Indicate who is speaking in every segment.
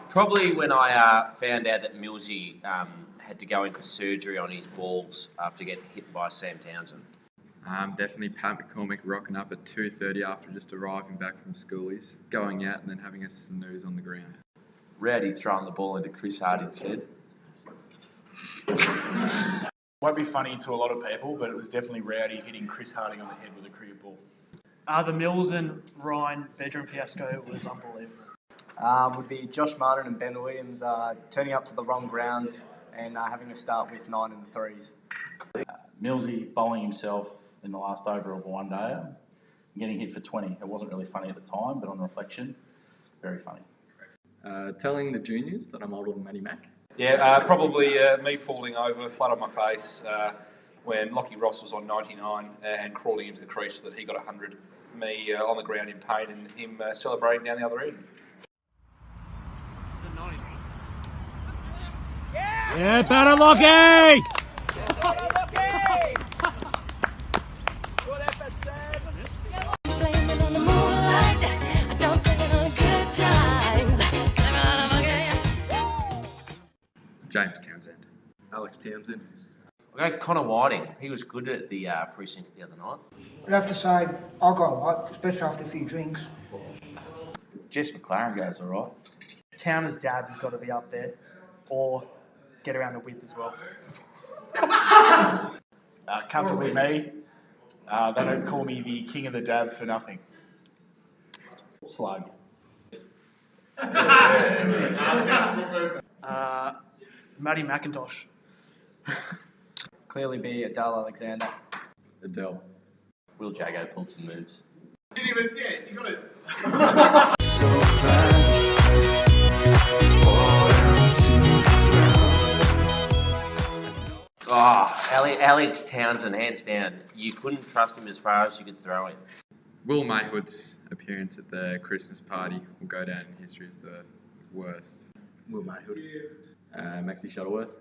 Speaker 1: Probably when I found out that Millsy had to go in for surgery on his balls after getting hit by Sam Townsend.
Speaker 2: Definitely Pat McCormick rocking up at 2:30 after just arriving back from schoolies, going out and then having a snooze on the ground.
Speaker 3: Rowdy throwing the ball into Chris Harding's head.
Speaker 4: Won't be funny to a lot of people, but it was definitely Rowdy hitting Chris Harding on the head with a cricket ball.
Speaker 5: The Mills and Ryan bedroom fiasco was unbelievable.
Speaker 6: Would be Josh Martin and Ben Williams turning up to the wrong ground and having to start with 9 in the threes.
Speaker 7: Millsy bowling himself in the last over of a one-dayer and getting hit for 20. It wasn't really funny at the time, but on reflection, very funny.
Speaker 2: Telling the juniors that I'm older than Matty Mack.
Speaker 8: Yeah, probably me falling over flat on my face when Lockie Ross was on 99 and crawling into the crease so that he got 100. Me on the ground in pain and him celebrating down the other end.
Speaker 9: Yeah, better Lockie!
Speaker 2: James Townsend.
Speaker 3: Alex Townsend.
Speaker 1: I go Connor Whiting. He was good at the precinct the other night.
Speaker 10: I'd have to say I'll go White, especially after a few drinks.
Speaker 3: Jess McLaren goes all right.
Speaker 5: Towner's dad has got to be up there, or get around the whip as well.
Speaker 4: Comfortably me. They don't call me the king of the dab for nothing.
Speaker 7: Slug.
Speaker 5: Matty McIntosh.
Speaker 6: Clearly be Adele Alexander.
Speaker 2: Adele.
Speaker 1: Will Jago pulled some moves.
Speaker 4: You got it.
Speaker 11: So fast,
Speaker 1: Alex Townsend, hands down. You couldn't trust him as far as you could throw him.
Speaker 2: Will Mayhood's appearance at the Christmas party will go down in history as the worst.
Speaker 3: Will Mayhood.
Speaker 2: Maxie Shuttleworth.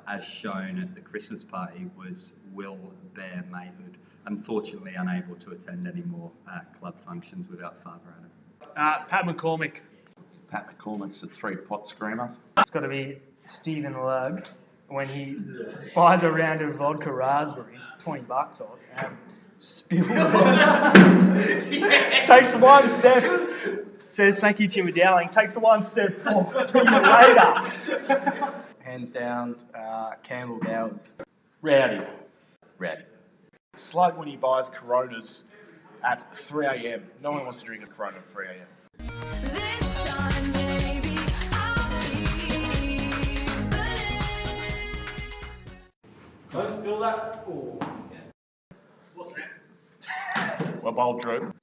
Speaker 12: As shown at the Christmas party was Will Bear Mayhood, unfortunately unable to attend any more club functions without Father Adam.
Speaker 5: Pat McCormick.
Speaker 3: Pat McCormick's a 3-pot screamer.
Speaker 5: It's got to be Stephen Lugg when he buys a round of vodka raspberries, $20 on, and spills it. Takes one step, says thank you Timmy Dowling, takes one step forward, later.
Speaker 6: Hands down, Campbell Gowers.
Speaker 7: Rowdy.
Speaker 4: Slug when he buys Coronas at 3 a.m. No one wants to drink a Corona at 3 a.m.
Speaker 5: Don't feel that. Oh. What's next?
Speaker 4: Well, bold Drew.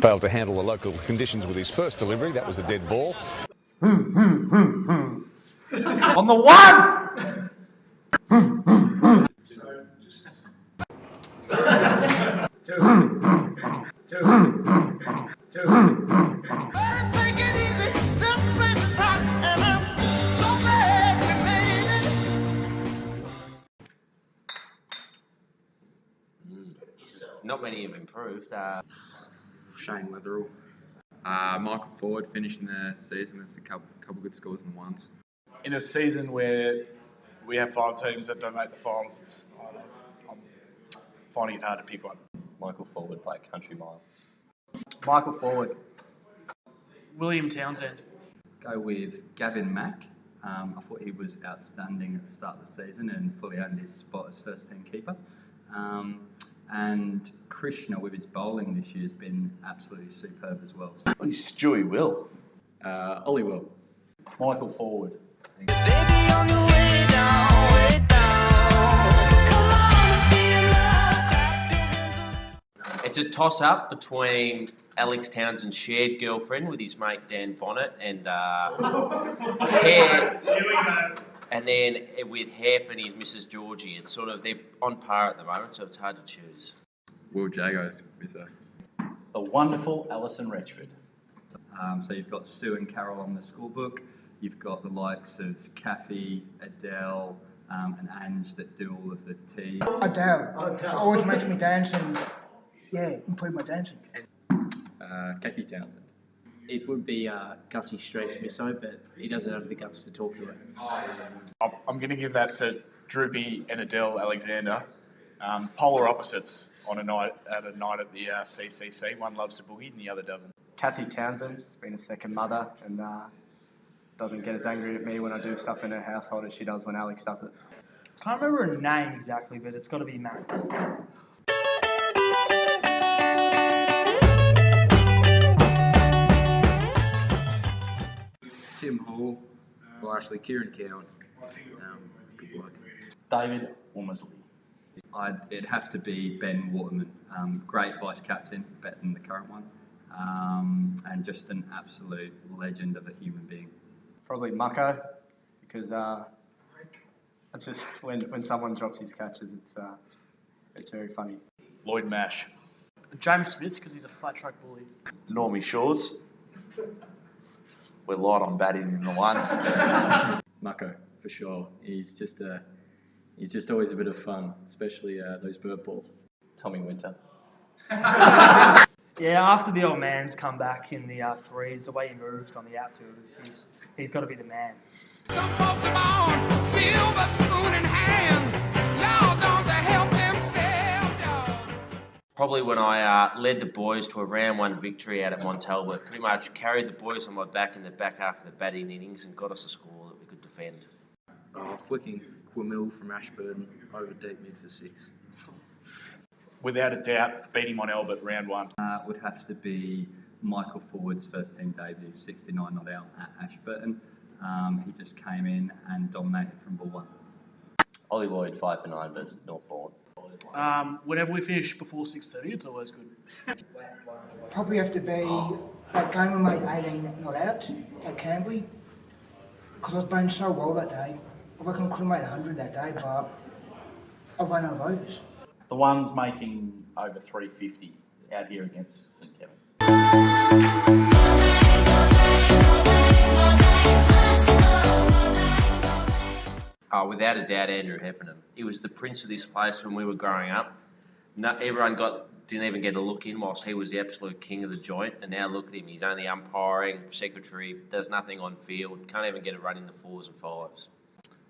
Speaker 9: Failed to handle the local conditions with his first delivery. That was a dead ball.
Speaker 3: On the one!
Speaker 1: Not many have improved.
Speaker 2: Shane Weatherall. Michael Ford finishing the season with a couple good scores in the ones.
Speaker 4: In a season where we have 5 teams that don't make the finals, I'm finding it hard to pick one.
Speaker 1: Michael Forward play country mile.
Speaker 6: Michael Forward.
Speaker 5: William Townsend.
Speaker 12: Go with Gavin Mack. I thought he was outstanding at the start of the season and fully earned his spot as first team keeper. And Krishna with his bowling this year has been absolutely superb as well.
Speaker 3: Well, he's Stewie Will.
Speaker 2: Ollie Will.
Speaker 7: Michael Forward.
Speaker 1: It's a toss-up between Alex Townsend's shared girlfriend with his mate Dan Bonnet and Hare, and then with Hef and his Mrs. Georgie. It's sort of, they're on par at the moment, so it's hard to choose.
Speaker 2: Will Jago's Mr.
Speaker 7: The wonderful Alison Retchford.
Speaker 12: So you've got Sue and Carol on the school book. You've got the likes of Kathy, Adele, and Ange that do all of the tea.
Speaker 10: Adele. She always makes me dance and Yeah, improve my dancing.
Speaker 12: Kathy Townsend.
Speaker 11: It would be Gussie Street-Smisso, but he doesn't have the guts to talk to it.
Speaker 4: I'm going to give that to Droopy and Adele Alexander. Polar opposites on a night at the CCC. One loves to boogie and the other doesn't.
Speaker 6: Kathy Townsend has been a second mother and doesn't get as angry at me when I do stuff in her household as she does when Alex does it.
Speaker 5: Can't remember her name exactly, but it's got to be Matt's.
Speaker 13: Tim Hall, well actually Kieran Cowan. Good bloke.
Speaker 7: David Womersley.
Speaker 12: It'd have to be Ben Waterman. Great vice captain, better than the current one. And just an absolute legend of a human being.
Speaker 6: Probably Mucko, because just when someone drops his catches, it's very funny.
Speaker 4: Lloyd Mash.
Speaker 14: James Smith, because he's a flat track bully.
Speaker 3: Normie Shores. We're light on batting in the ones.
Speaker 15: Mucko, for sure. He's just always a bit of fun, especially those bird balls.
Speaker 7: Tommy Winter.
Speaker 5: Yeah, after the old man's come back in the threes, the way he moved on the outfield, he's got to be the man.
Speaker 16: Some folks are born silver spoon in hand. Y'all don't help themselves, y'all.
Speaker 1: Probably when I led the boys to a round one victory out at Montalbert, pretty much carried the boys on my back in the back half of the batting innings and got us a score that we could defend.
Speaker 13: Flicking Quamil from Ashburton over deep mid for 6.
Speaker 4: Without a doubt, beat him on Albert round one.
Speaker 12: Would have to be Michael Ford's first team debut, 69 not out at Ashburton. He just came in and dominated from ball one.
Speaker 7: Ollie Lloyd 5 for 9 versus Northbourne.
Speaker 14: Whenever we finish before 6:30, it's always good.
Speaker 10: Probably have to be that game we made 18 not out at Camberley, because I was playing so well that day. I reckon I could have made 100 that day, but I've run out of overs.
Speaker 7: The one's making over 350 out here against St Kevin's.
Speaker 1: Without a doubt, Andrew Heffernan. He was the prince of this place when we were growing up. Everyone didn't even get a look in whilst he was the absolute king of the joint. And now look at him. He's only umpiring, secretary, does nothing on field, can't even get a run in the 4s and 5s.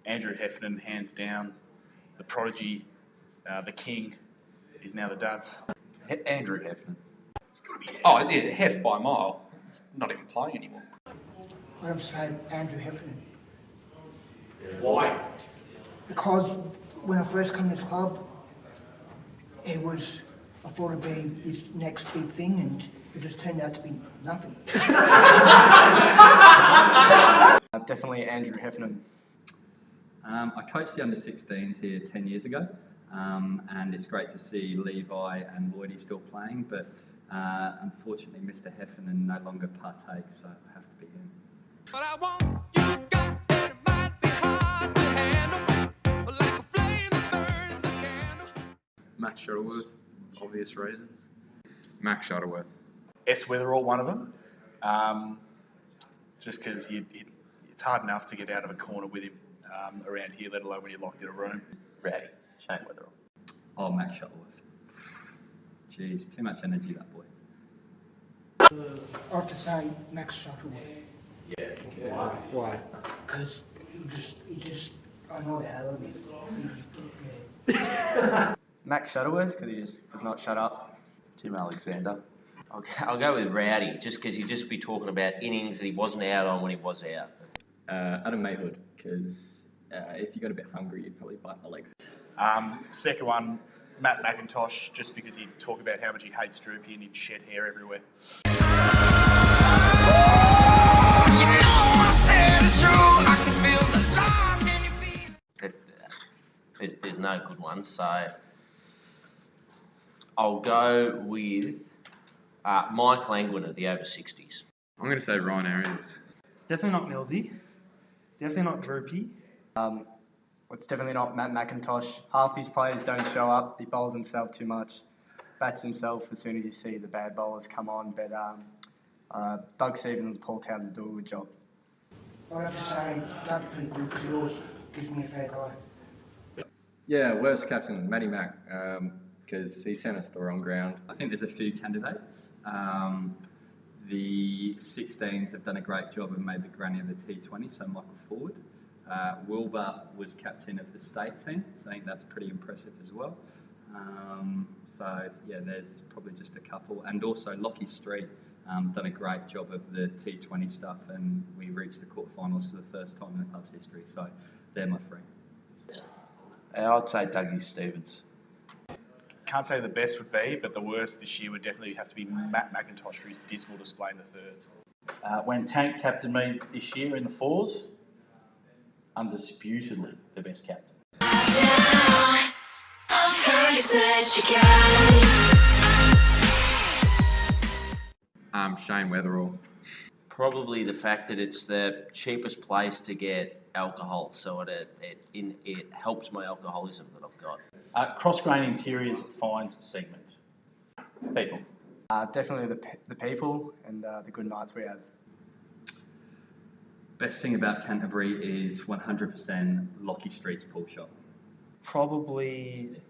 Speaker 4: Andrew Heffernan, hands down, the prodigy, the king, is now the dunce.
Speaker 3: Andrew Heffernan.
Speaker 8: Oh, yeah, Hef by a mile. He's not even playing anymore.
Speaker 10: I'd have said Andrew Heffernan.
Speaker 3: Why?
Speaker 10: Because when I first came to this club, I thought it'd be this next big thing, and it just turned out to be nothing.
Speaker 6: Definitely Andrew Heffernan.
Speaker 12: I coached the under-16s here 10 years ago, and it's great to see Levi and Lloydie still playing, but unfortunately Mr. Heffernan no longer partakes, so I have to be him.
Speaker 16: But I want you got that it might be hard to handle, but like a flame that burns a candle.
Speaker 13: Matt Shuttleworth, obvious reasons.
Speaker 2: Max Shuttleworth.
Speaker 4: S. Witherall, one of them. Just because it's hard enough to get out of a corner with him around here, let alone when you're locked in a room.
Speaker 7: Rowdy, Shane Witherall.
Speaker 12: Oh, Max Shuttleworth. Jeez, too much energy, that boy.
Speaker 10: I have to say Max Shuttleworth.
Speaker 3: Yeah.
Speaker 10: Why? Because he just, I know the hell of him.
Speaker 6: Max Shuttleworth, because he just does not shut up.
Speaker 3: Tim Alexander.
Speaker 1: I'll go with Rowdy, just because he'd just be talking about innings that he wasn't out on when he was out.
Speaker 15: Adam Mayhood, because if you got a bit hungry, you'd probably bite my leg.
Speaker 4: Second one, Matt McIntosh, just because he'd talk about how much he hates Droopy and he'd shed hair everywhere.
Speaker 1: There's no good ones, so I'll go with Mike Langwin of the over 60s.
Speaker 2: I'm going to say Ryan Arias.
Speaker 5: It's definitely not Millsy. Definitely not Droopy.
Speaker 6: It's definitely not Matt McIntosh. Half his players don't show up. He bowls himself too much. Bats himself as soon as you see the bad bowlers come on. But Doug Stevens and Paul Townsend do a good job.
Speaker 10: I'd have to say Doug's pretty good because he always gives me a fair go.
Speaker 15: Yeah, worst captain, Matty Mack. because he sent us the wrong ground.
Speaker 12: I think there's a few candidates. The 16s have done a great job and made the granny of the T20, so Michael Ford. Wilbur was captain of the state team, so I think that's pretty impressive as well. So yeah, there's probably just a couple. And also Lockie Street done a great job of the T20 stuff, and we reached the quarterfinals for the first time in the club's history, so they're my three.
Speaker 3: I'd say Dougie Stevens.
Speaker 4: Can't say the best would be, but the worst this year would definitely have to be Matt McIntosh for his dismal display in the thirds.
Speaker 7: When Tank captained me this year in the fours, undisputedly the best captain.
Speaker 2: Shane Weatherall.
Speaker 1: Probably the fact that it's the cheapest place to get alcohol, so it helps my alcoholism that I've got.
Speaker 7: Cross-grain interiors finds segment. People.
Speaker 6: Definitely the people and the good nights we have.
Speaker 12: Best thing about Canterbury is 100% Lockie Street's pool shop.
Speaker 5: Probably,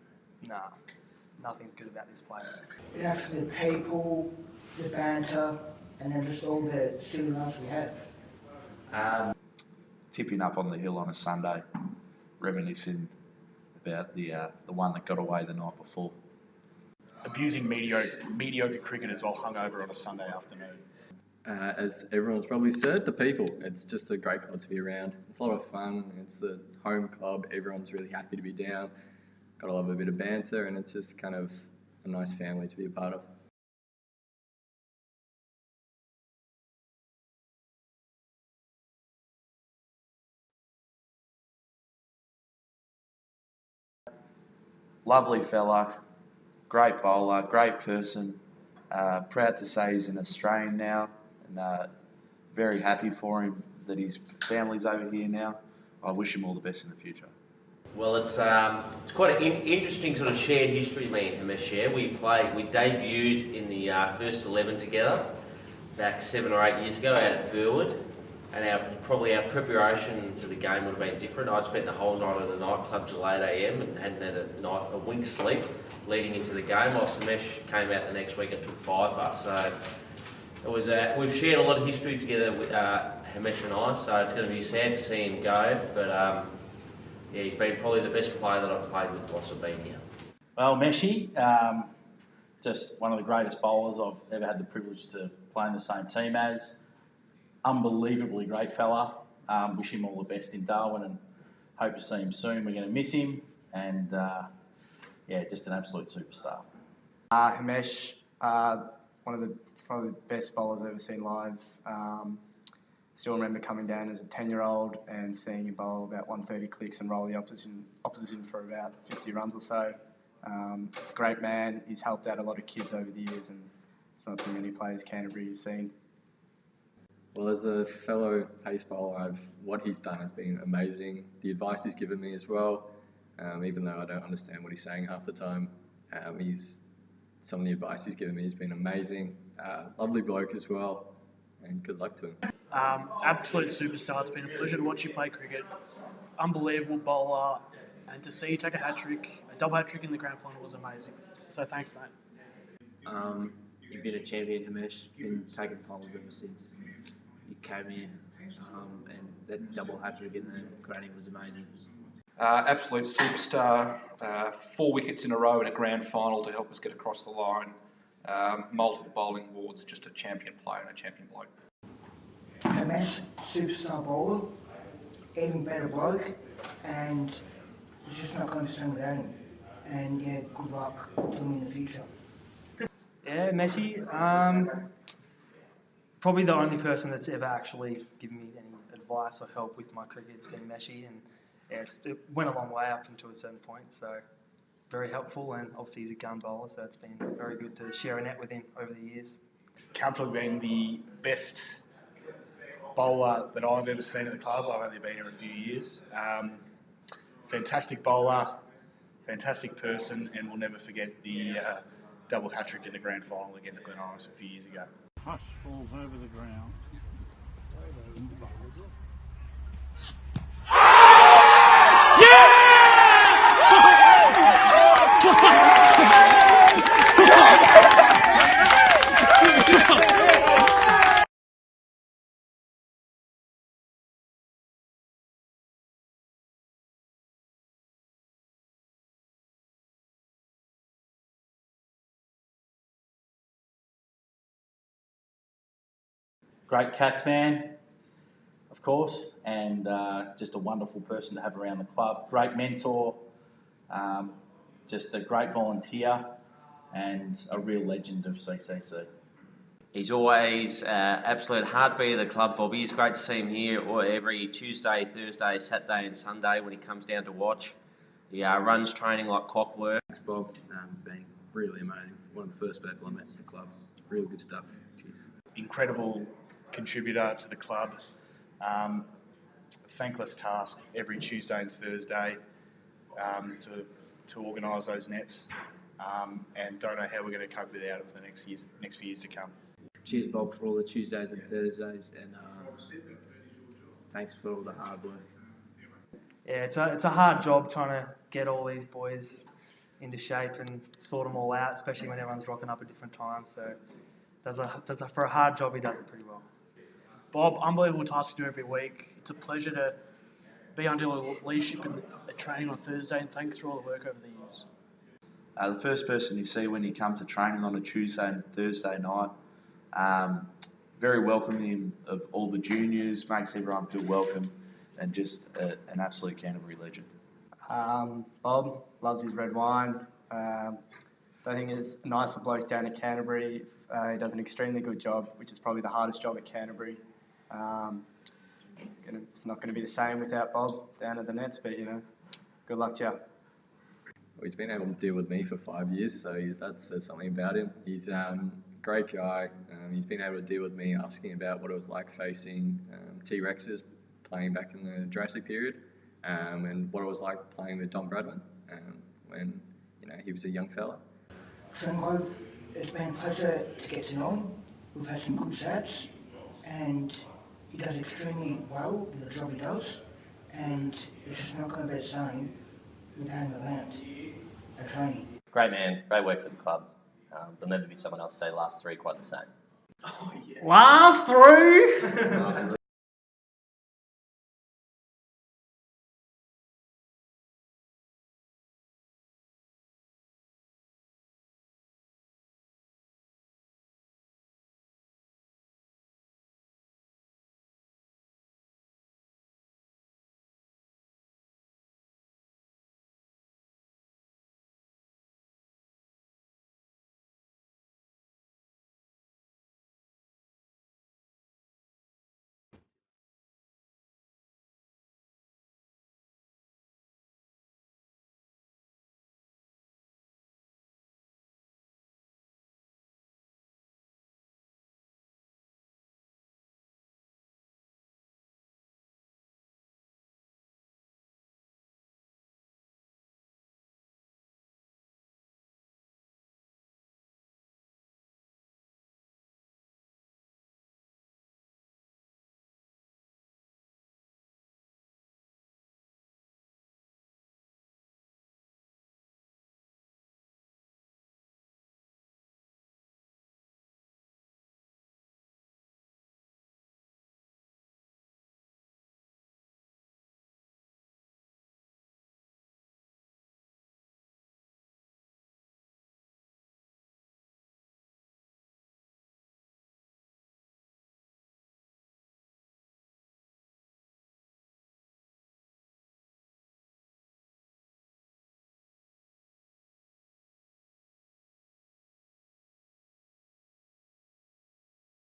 Speaker 5: nothing's good about this place.
Speaker 10: It actually the people, the banter, and then just all the silly laughs we have.
Speaker 3: Tipping up on the hill on a Sunday, reminiscing about the one that got away the night before.
Speaker 4: Abusing mediocre cricketers while hungover on a Sunday afternoon.
Speaker 15: As everyone's probably said, the people. It's just a great club to be around. It's a lot of fun. It's a home club. Everyone's really happy to be down. Gotta love a bit of banter, and it's just kind of a nice family to be a part of.
Speaker 3: Lovely fella, great bowler, great person. Proud to say he's an Australian now, and very happy for him that his family's over here now. I wish him all the best in the future.
Speaker 1: Well, it's quite an interesting sort of shared history, me and Himesh share. We debuted in the first 11 together back 7 or 8 years ago out at Burwood, and probably our preparation to the game would have been different. I'd spent the whole night at the nightclub till 8 a.m. and hadn't had a wink's sleep leading into the game, whilst Himesh came out the next week and took 5 for us. So it was we've shared a lot of history together with Himesh and I, so it's going to be sad to see him go, but yeah, he's been probably the best player that I've played with whilst I've been here.
Speaker 7: Well, Messi, just one of the greatest bowlers I've ever had the privilege to play in the same team as. Unbelievably great fella. Wish him all the best in Darwin and hope to see him soon. We're going to miss him, and yeah, just an absolute superstar.
Speaker 6: Himesh, one of the probably the best bowlers I've ever seen live. Still remember coming down as a 10-year-old and seeing him bowl about 130 clicks and roll the opposition for about 50 runs or so. He's a great man. He's helped out a lot of kids over the years, and it's not too many players Canterbury have seen.
Speaker 15: Well, as a fellow pace bowler, what he's done has been amazing. The advice he's given me as well, even though I don't understand what he's saying half the time, some of the advice he's given me has been amazing. Lovely bloke as well, and good luck to him.
Speaker 14: Absolute superstar. It's been a pleasure to watch you play cricket. Unbelievable bowler, and to see you take a double hat trick in the grand final was amazing. So thanks, mate.
Speaker 11: You've been a champion, Himesh. Been taking finals ever since you came here, and that double hat trick in the granny was amazing.
Speaker 8: Absolute superstar. 4 wickets in a row in a grand final to help us get across the line. Multiple bowling awards. Just a champion player and a champion bloke.
Speaker 10: Himesh, superstar bowler, even better bloke, and it's just not going to stand without him. And yeah, good luck to him in the future.
Speaker 5: Yeah, Messi, probably the only person that's ever actually given me any advice or help with my cricket has been Messi, and yeah, it went a long way up until a certain point, so very helpful, and obviously he's a gun bowler, so it's been very good to share a net with him over the years.
Speaker 4: Comfortably being the best bowler that I've ever seen at the club. I've only been here a few years. Fantastic bowler, fantastic person, and we'll never forget the double hat-trick in the grand final against Glen Iris a few years ago.
Speaker 17: Hush falls over the ground. Into bowls. Yeah!
Speaker 7: great Cats man, of course, and just a wonderful person to have around the club. Great mentor, just a great volunteer, and a real legend of CCC.
Speaker 1: He's always absolute heartbeat of the club, Bobby. It's great to see him here every Tuesday, Thursday, Saturday and Sunday when he comes down to watch. He runs training like clockwork.
Speaker 13: Thanks, Bob. Been really amazing. One of the first people I met at the club. Real good stuff. Cheers.
Speaker 4: Incredible contributor to the club. Thankless task every Tuesday and Thursday to organise those nets, and don't know how we're going to cope without it for the next few years to come.
Speaker 11: Cheers, Bob, for all the Tuesdays and Thursdays, and thanks for all the hard work.
Speaker 5: Yeah, it's a hard job trying to get all these boys into shape and sort them all out, especially when everyone's rocking up at different times. So for a hard job, he does it pretty well.
Speaker 14: Bob, unbelievable task to do every week. It's a pleasure to be under your leadership in the training on Thursday, and thanks for all the work over the years.
Speaker 3: The first person you see when you come to training on a Tuesday and Thursday night, very welcoming of all the juniors, makes everyone feel welcome, and just an absolute Canterbury legend.
Speaker 6: Bob loves his red wine. Don't think there's a nicer bloke down at Canterbury. He does an extremely good job, which is probably the hardest job at Canterbury. It's not going to be the same without Bob down at the Nets, but good luck to you.
Speaker 15: Well, he's been able to deal with me for 5 years, so that says something about him. He's a great guy. He's been able to deal with me asking about what it was like facing T-Rexes playing back in the Jurassic period, and what it was like playing with Don Bradman when he was a young fella.
Speaker 10: Sean, it's been a pleasure to get to know him. We've had some good chats, and he does extremely well with the job he does, and it's just not going to be the same without him around at training.
Speaker 18: Great man, great work for the club. There'll never be someone else to say last three quite the same.
Speaker 14: Last three?